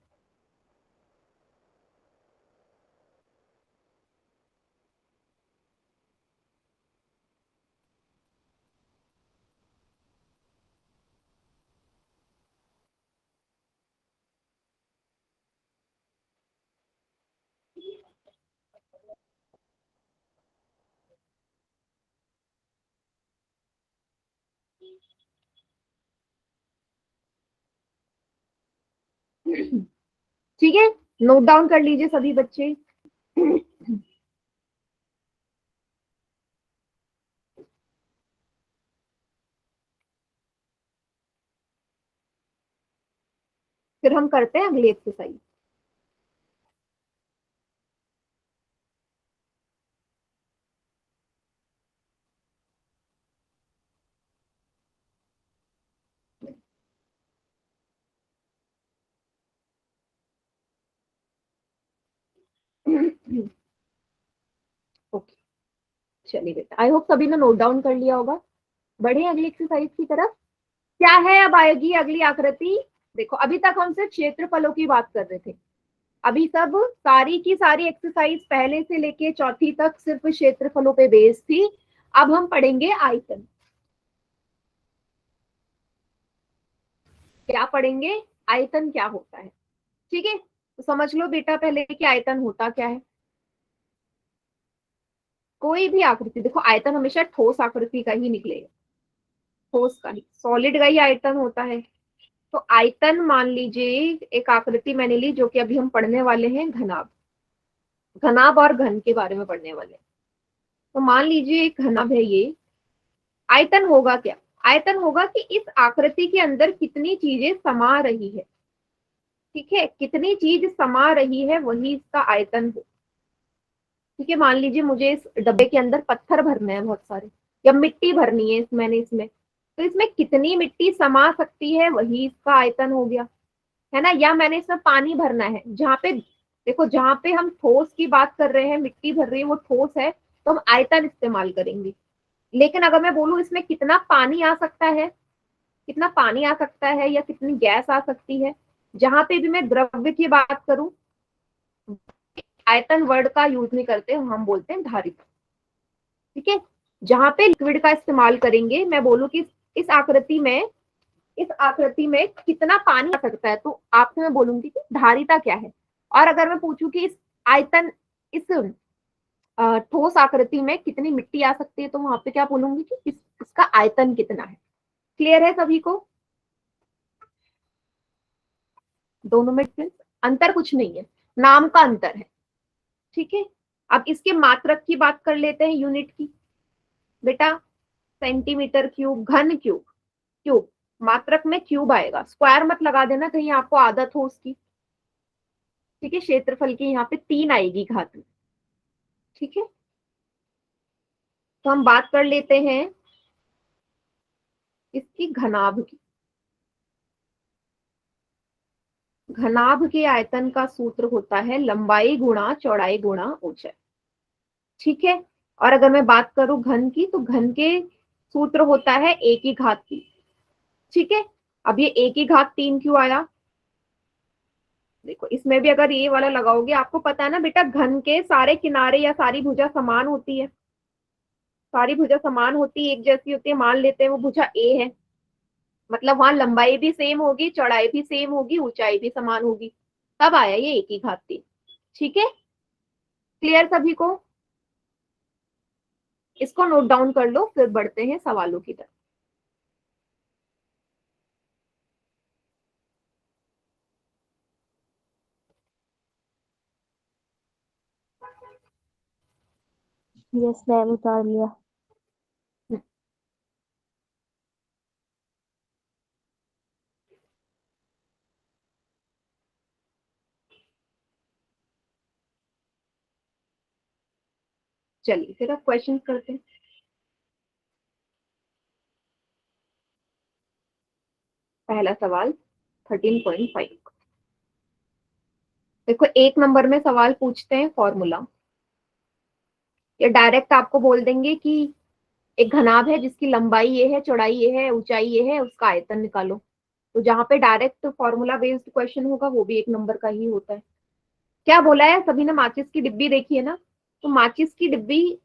ठीक है, नोट डाउन कर लीजिए सभी बच्चे। फिर हम करते हैं अगली एक्सरसाइज। ओके, चलिए बेटा, आई होप सभी ने नोट डाउन कर लिया होगा। बढ़े अगली एक्सरसाइज की तरफ। क्या है, अब आएगी अगली आकृति। देखो अभी तक हम सिर्फ क्षेत्रफलों की बात कर रहे थे, अभी सब सारी की सारी एक्सरसाइज पहले से लेके चौथी तक सिर्फ क्षेत्रफलों पे बेस्ड थी। अब हम पढ़ेंगे आयतन। क्या पढ़ेंगे, आयतन क्या होता है। ठीक है, तो समझ लो बेटा पहले कि आयतन होता क्या है। कोई भी आकृति, देखो आयतन हमेशा ठोस आकृति का ही निकलेगा, ठोस का ही, सॉलिड का ही आयतन होता है। तो आयतन मान लीजिए एक आकृति मैंने ली, जो कि अभी हम पढ़ने वाले हैं घनाभ, घनाभ और घन के बारे में पढ़ने वाले हैं। तो मान लीजिए एक घनाभ है ये, आयतन होगा क्या, आयतन होगा कि इस आकृति के अंदर कितनी चीजें समा रही है। ठीक है, कितनी चीज समा रही है वही इसका आयतन हो। ठीक है, मान लीजिए मुझे इस डब्बे के अंदर पत्थर भरने हैं बहुत सारे, या मिट्टी भरनी है मैंने इसमें, तो इसमें कितनी मिट्टी समा सकती है वही इसका आयतन हो गया, है ना। या मैंने इसमें पानी भरना है, जहाँ पे देखो जहाँ पे हम ठोस की बात कर रहे हैं, मिट्टी भर रही है वो ठोस है, तो हम आयतन इस्तेमाल करेंगे। लेकिन अगर मैं बोलूं इसमें कितना पानी आ सकता है, कितना पानी आ सकता है या कितनी गैस आ सकती है, जहां पे भी मैं द्रव्य की बात करूं, आयतन वर्ड का यूज नहीं करते, हम बोलते हैं धारिता। ठीक है, जहां पे लिक्विड का इस्तेमाल करेंगे, मैं बोलूं कि इस आकृति में इस आकृति में कितना पानी आ सकता है, तो आपसे मैं बोलूंगी कि धारिता क्या है। और अगर मैं पूछूं कि इस आयतन, इस ठोस आकृति में कितनी मिट्टी आ सकती है, तो वहां पे क्या बोलूंगी कि इसका आयतन कितना है। क्लियर है सभी को? दोनों में डिफरेंस, अंतर कुछ नहीं है, नाम का अंतर है। ठीक है, अब इसके मात्रक की बात कर लेते हैं, यूनिट की। बेटा सेंटीमीटर क्यूब, घन क्यूब, क्यूब मात्रक में क्यूब आएगा, स्क्वायर मत लगा देना कहीं आपको आदत हो उसकी। ठीक है, क्षेत्रफल की यहाँ पे 3 आएगी घात में। ठीक है, तो हम बात कर लेते हैं इसकी घनाभ की। घनाभ के आयतन का सूत्र होता है लंबाई गुणा चौड़ाई गुणा ऊंचाई। ठीक है, और अगर मैं बात करूं घन की, तो घन के सूत्र होता है a की घात 3। ठीक है, अब ये a की घात 3 क्यों आया? देखो इसमें भी अगर ये वाला लगाओगे, आपको पता है ना बेटा, घन के सारे किनारे या सारी भुजा समान होती है। सारी भुजा समान होती है, एक जैसी होती है, मान लेते हैं वो भुजा ए है, मतलब वहां लंबाई भी सेम होगी, चौड़ाई भी सेम होगी, ऊंचाई भी समान होगी। तब आया ये एक ही घात 3। ठीक है, क्लियर सभी को? इसको नोट डाउन कर लो, फिर बढ़ते हैं सवालों की तरफ। यस मैम, उतार लिया। चलिए फिर अब क्वेश्चन करते हैं। पहला सवाल 13.5। देखो एक नंबर में सवाल पूछते हैं फॉर्मूला, या डायरेक्ट आपको बोल देंगे कि एक घनाभ है जिसकी लंबाई ये है, चौड़ाई ये है, ऊंचाई ये है, उसका आयतन निकालो। तो जहां पे डायरेक्ट फॉर्मूला बेस्ड क्वेश्चन होगा वो भी एक नंबर का ही होता है। क्या बोला है, सभी ने माचिस की डिब्बी देखी है ना? तो माचिस की डिब्बी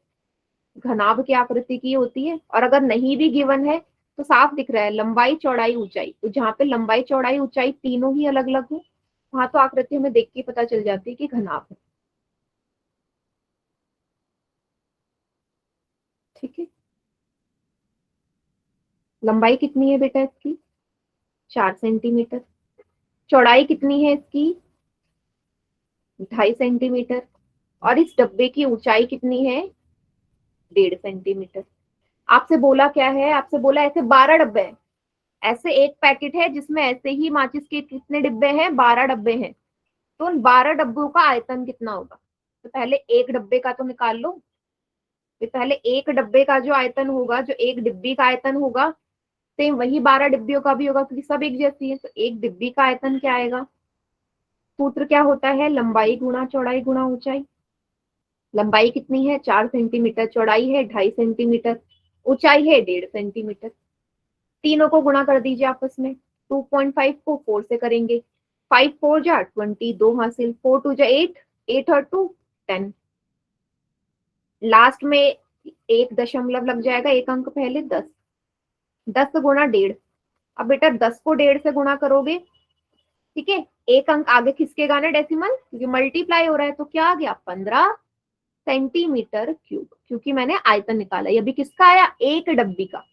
घनाभ की आकृति की होती है, और अगर नहीं भी गिवन है तो साफ दिख रहा है लंबाई चौड़ाई ऊंचाई, तो जहां पे लंबाई चौड़ाई ऊंचाई तीनों ही अलग अलग हो, वहां तो आकृति हमें देख के पता चल जाती है कि घनाभ है। ठीक है, लंबाई कितनी है बेटा इसकी? 4 सेंटीमीटर। चौड़ाई कितनी है इसकी? 2.5 सेंटीमीटर। और इस डब्बे की ऊंचाई कितनी है? 1.5 सेंटीमीटर। आपसे बोला क्या है? आपसे बोला ऐसे 12 डब्बे हैं, ऐसे एक पैकेट है जिसमें ऐसे ही माचिस के कितने डिब्बे हैं? 12 डब्बे हैं। तो उन 12 डब्बों का आयतन कितना होगा? तो पहले एक डब्बे का तो निकाल लो। तो पहले एक डब्बे का जो आयतन होगा, जो एक डिब्बी का आयतन होगा, सेम वही 12 डिब्बियों का भी होगा, क्योंकि सब एक जैसी है। तो एक डिब्बी का आयतन क्या आएगा? सूत्र क्या होता है? लंबाई गुणा चौड़ाई गुणा ऊंचाई। लंबाई कितनी है? 4 सेंटीमीटर। चौड़ाई है 2.5 सेंटीमीटर। ऊंचाई है 1.5 सेंटीमीटर। तीनों को गुणा कर दीजिए आपस में। 2.5 को 4 से करेंगे, 5 4 जा 20, 2 हासिल, 4 2 जा 8, 8 और 2 10। लास्ट में एक दशमलव लग जाएगा, एक अंक पहले, 10। 10 गुणा 1.5। अब बेटा 10 को 1.5 से गुणा करोगे, ठीक है, एक अंक आगे खिसकेगा ना डेसिमल, क्योंकि मल्टीप्लाई हो रहा है, तो क्या आ गया? 15 सेंटीमीटर क्यूब, क्योंकि मैंने आयतन निकाला। ये भी किसका आया? एक डब्बी का।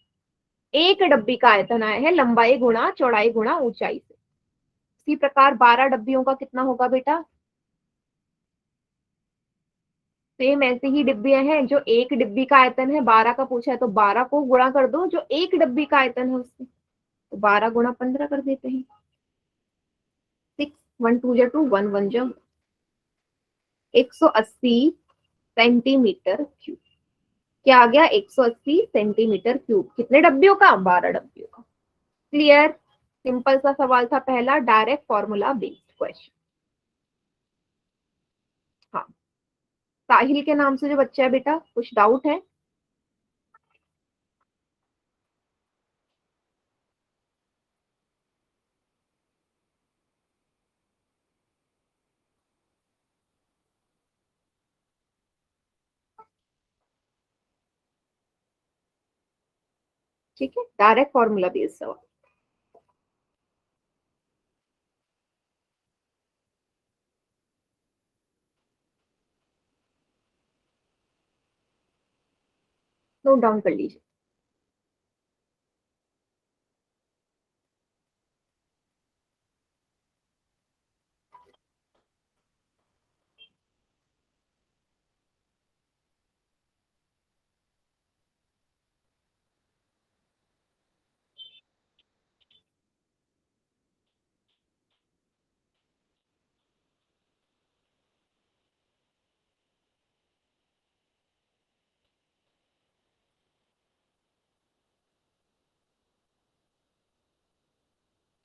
एक डब्बी का आयतन आया है लंबाई गुणा चौड़ाई गुणा ऊंचाई से। इसी प्रकार 12 डब्बियों का कितना होगा बेटा? सेम ऐसे ही डिब्बियां हैं, जो एक डिब्बी का आयतन है, 12 का पूछा है, तो 12 को गुणा कर दो जो एक डब्बी का आयतन है उससे, तो 12 गुणा 15 कर देते हैं। 6 1 2 जा 2, 1 1 जा 180 सेंटीमीटर क्यूब। क्या आ गया? 180 सेंटीमीटर क्यूब। कितने डब्बियों का? 12 डब्बियों का। क्लियर? सिंपल सा सवाल था पहला, डायरेक्ट फॉर्मूला बेस्ड क्वेश्चन। हाँ, साहिल के नाम से जो बच्चा है बेटा, कुछ डाउट है? ठीक है, डायरेक्ट फॉर्मूला बेस्ड सवाल। नोट डाउन कर लीजिए।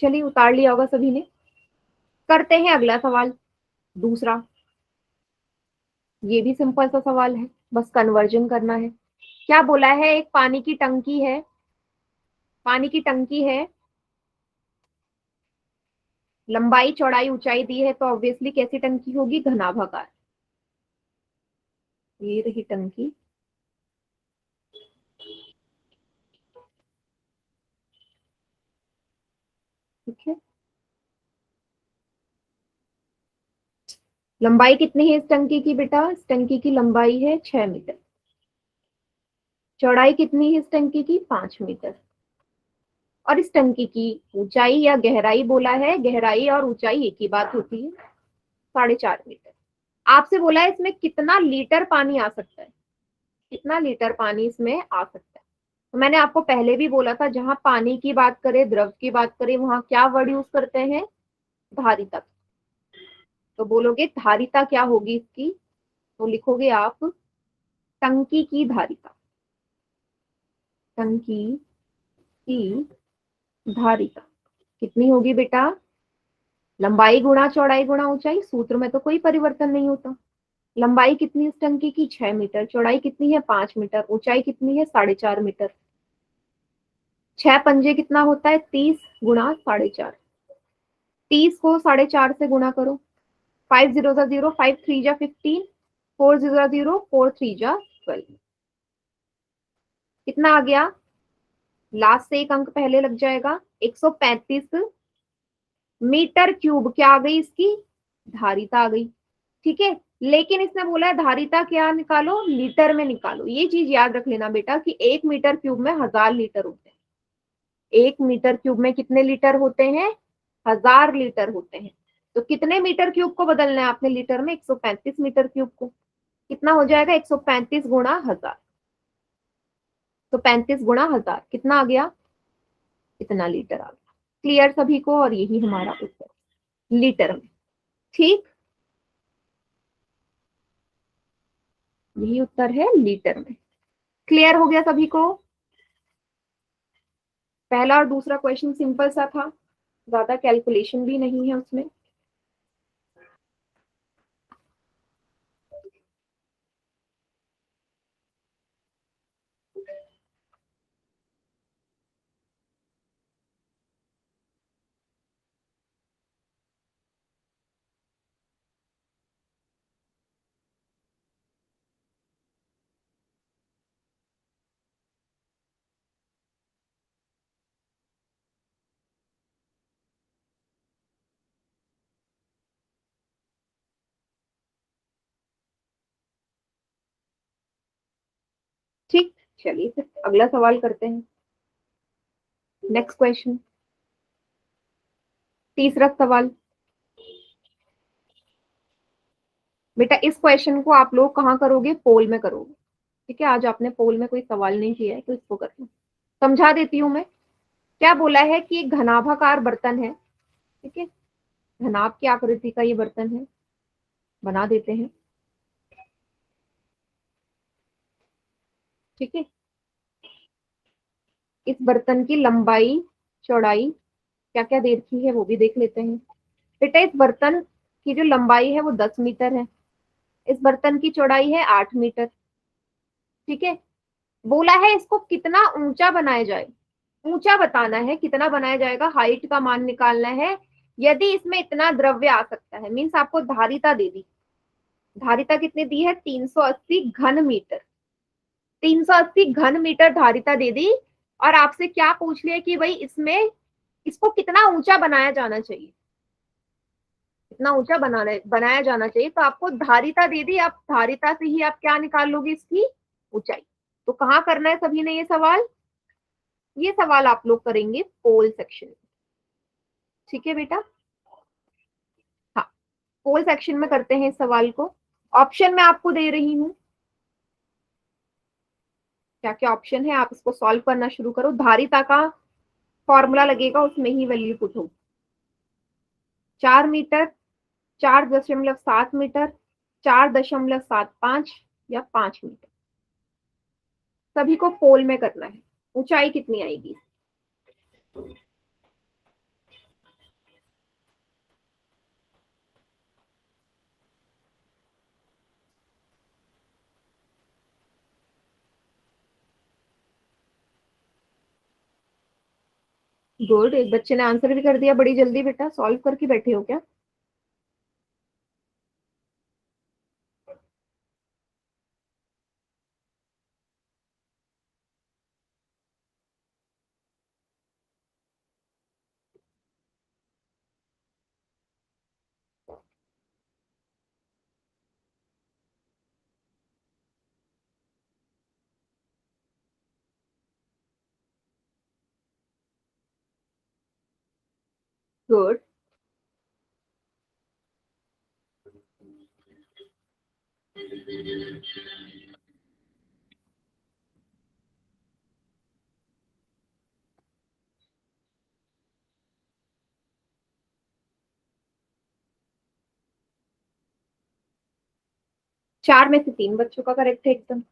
चलिए, उतार लिया होगा सभी ने। करते हैं अगला सवाल, दूसरा। ये भी सिंपल सा सवाल है, बस कन्वर्जन करना है। क्या बोला है, एक पानी की टंकी है, पानी की टंकी है, लंबाई चौड़ाई ऊंचाई दी है, तो ऑब्वियसली कैसी टंकी होगी, घनाभाकार। ये रही टंकी। ठीक है, लंबाई कितनी है इस टंकी की बेटा, इस टंकी की लंबाई है 6 मीटर। चौड़ाई कितनी है इस टंकी की, 5 मीटर। और इस टंकी की ऊंचाई या गहराई बोला है, गहराई और ऊंचाई एक ही बात होती है, 4.5 मीटर। आपसे बोला है इसमें कितना लीटर पानी आ सकता है, कितना लीटर पानी इसमें आ सकता है। तो मैंने आपको पहले भी बोला था, जहां पानी की बात करें, द्रव की बात करें, वहां क्या वर्ड यूज करते हैं, धारिता। तो बोलोगे धारिता क्या होगी इसकी, तो लिखोगे आप टंकी की धारिता, टंकी की धारिता कितनी होगी बेटा, लंबाई गुणा चौड़ाई गुणा ऊंचाई, सूत्र में तो कोई परिवर्तन नहीं होता। लंबाई कितनी है इस टंकी की, 6 मीटर। चौड़ाई कितनी है, 5 मीटर। ऊंचाई कितनी है, 4.5 मीटर। 6 पंजे कितना होता है, 30 गुणा 4.5। 30 को 4.5 से गुणा करो। 5 0 0, 5 3 15, 4 0 0, 4 3 12। कितना आ गया, लास्ट से एक अंक पहले लग जाएगा, 135 मीटर क्यूब। क्या आ गई इसकी, धारिता आ गई। ठीक है, लेकिन इसने बोला है धारिता क्या निकालो, लीटर में निकालो। ये चीज याद रख लेना बेटा कि 1 मीटर क्यूब में 1000 लीटर होते हैं। 1 मीटर क्यूब में कितने लीटर होते हैं, 1000 लीटर होते हैं। तो कितने मीटर क्यूब को बदलना है आपने लीटर में, 135 मीटर क्यूब को। कितना हो जाएगा, 135 गुणा 1000। तो 35 गुणा 1000 कितना आ गया, इतना लीटर आ गया। क्लियर सभी को, और यही हमारा उत्तर, लीटर में। ठीक, यही उत्तर है, लीटर में। क्लियर हो गया सभी को। पहला और दूसरा क्वेश्चन सिंपल सा था, ज्यादा कैलकुलेशन भी नहीं है उसमें। ठीक, चलिए फिर अगला सवाल करते हैं। नेक्स्ट क्वेश्चन, तीसरा सवाल। बेटा इस क्वेश्चन को आप लोग कहाँ करोगे, पोल में करोगे। ठीक है, आज आपने पोल में कोई सवाल नहीं किया है, तो इसको कर लो। समझा देती हूँ मैं। क्या बोला है कि एक घनाभाकार बर्तन है। ठीक है, घनाभ की आकृति का ये बर्तन है, बना देते हैं। ठीक है, इस बर्तन की लंबाई चौड़ाई क्या क्या दे रखी है वो भी देख लेते हैं। बेटा इस बर्तन की जो लंबाई है वो 10 मीटर है, इस बर्तन की चौड़ाई है 8 मीटर। ठीक है, बोला है इसको कितना ऊंचा बनाया जाए, ऊंचा बताना है, कितना बनाया जाएगा, हाइट का मान निकालना है। यदि इसमें इतना द्रव्य आ सकता है, मीन्स आपको धारिता दे दी। धारिता कितनी दी है, 380 घन मीटर। 380 घन मीटर धारिता दे दी। और आपसे क्या पूछ लिया कि भाई इसमें इसको कितना ऊंचा बनाया जाना चाहिए, कितना ऊंचा बनाया जाना चाहिए। तो आपको धारिता दे दी, आप धारिता से ही आप क्या निकाल लोगे, इसकी ऊंचाई। तो कहाँ करना है सभी ने ये सवाल? ये सवाल आप लोग करेंगे पोल सेक्शन। ठीक है बेटा, हाँ पोल सेक्शन में करते हैं इस सवाल को। ऑप्शन मैं आपको दे रही हूं, क्या क्या ऑप्शन है, आप इसको सॉल्व करना शुरू करो। धारिता का फॉर्मूला लगेगा, उसमें ही वैल्यू पुट हो। 4 मीटर, 4.7 मीटर, 4.75 या 5 मीटर, सभी को पोल में करना है। ऊंचाई कितनी आएगी? गुड, एक बच्चे ने आंसर भी कर दिया बड़ी जल्दी। बेटा सॉल्व करके बैठे हो क्या? गुड, 4 में से 3 बच्चों का करेक्ट है एकदम।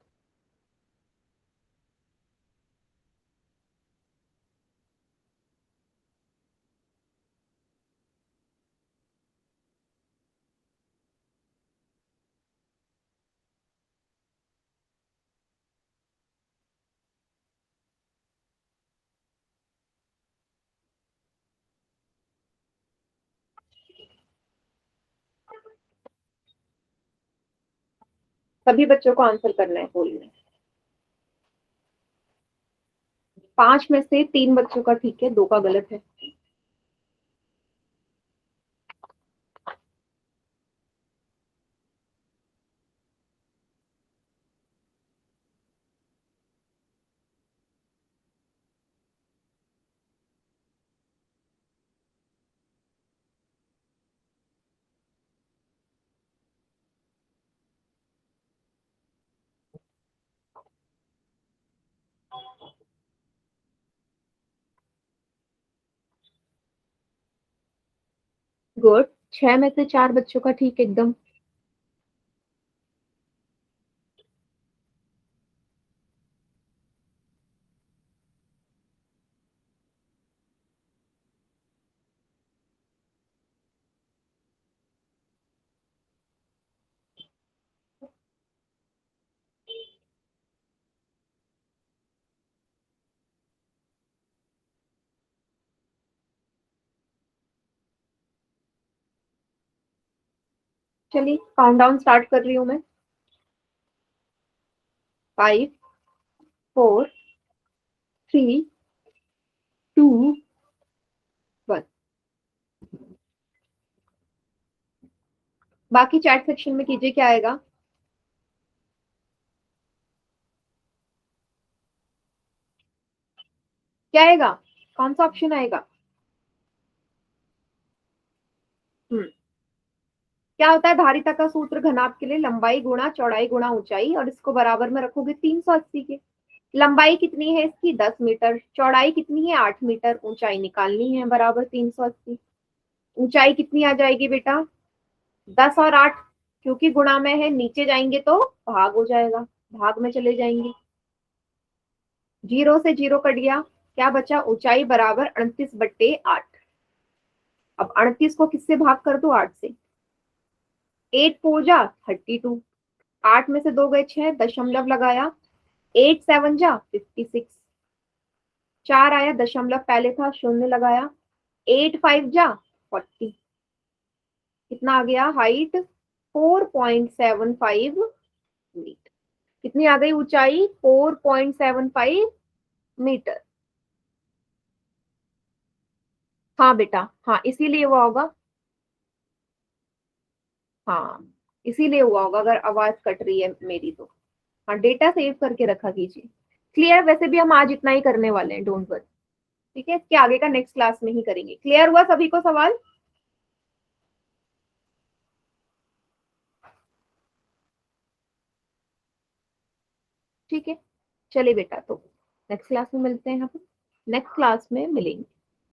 सभी बच्चों को आंसर करना है पोल में। 5 में से 3 बच्चों का ठीक है, 2 का गलत है। गुड, 6 में से 4 बच्चों का ठीक एकदम। चलिए काउंटडाउन स्टार्ट कर रही हूँ मैं। 5, 4, 3, 2, 1। बाकी चैट सेक्शन में कीजिए क्या आएगा। क्या आएगा? कौन सा ऑप्शन आएगा? हम्म क्या होता है धारिता का सूत्र? घनाभ के लिए लंबाई गुणा चौड़ाई गुणा ऊंचाई, और इसको बराबर में रखोगे 380 के। लंबाई कितनी है इसकी? 10 मीटर। चौड़ाई कितनी है? 8 मीटर। ऊंचाई निकालनी है बराबर 380। ऊंचाई कितनी आ जाएगी बेटा? 10 और 8, क्योंकि गुणा में है, नीचे जाएंगे तो भाग हो जाएगा, भाग में चले जाएंगे। 0 से 0 कट गया, क्या बचा? ऊंचाई बराबर 38/8। अब 38 को किससे भाग कर दो? 8 से। 8 4 जा 32। 8 में से 2 गए 6, दशमलव लगाया। 8 7 जा 56। 4 आया, दशमलव पहले था, शून्य लगाया। 8 5 जा 40। कितना आ गया? Height 4.75 metre. कितनी आ गई ऊंचाई? 4.75 मीटर। हाँ बेटा, हाँ इसीलिए हुआ होगा। हाँ इसीलिए हुआ होगा अगर आवाज कट रही है मेरी तो। हाँ, डेटा सेव करके रखा कीजिए। क्लियर? वैसे भी हम आज इतना ही करने वाले हैं, डोंट वरी। ठीक है, इसके आगे का नेक्स्ट क्लास में ही करेंगे। क्लियर हुआ सभी को सवाल? ठीक है, चलिए बेटा, तो नेक्स्ट क्लास में मिलते हैं, हम नेक्स्ट क्लास में मिलेंगे।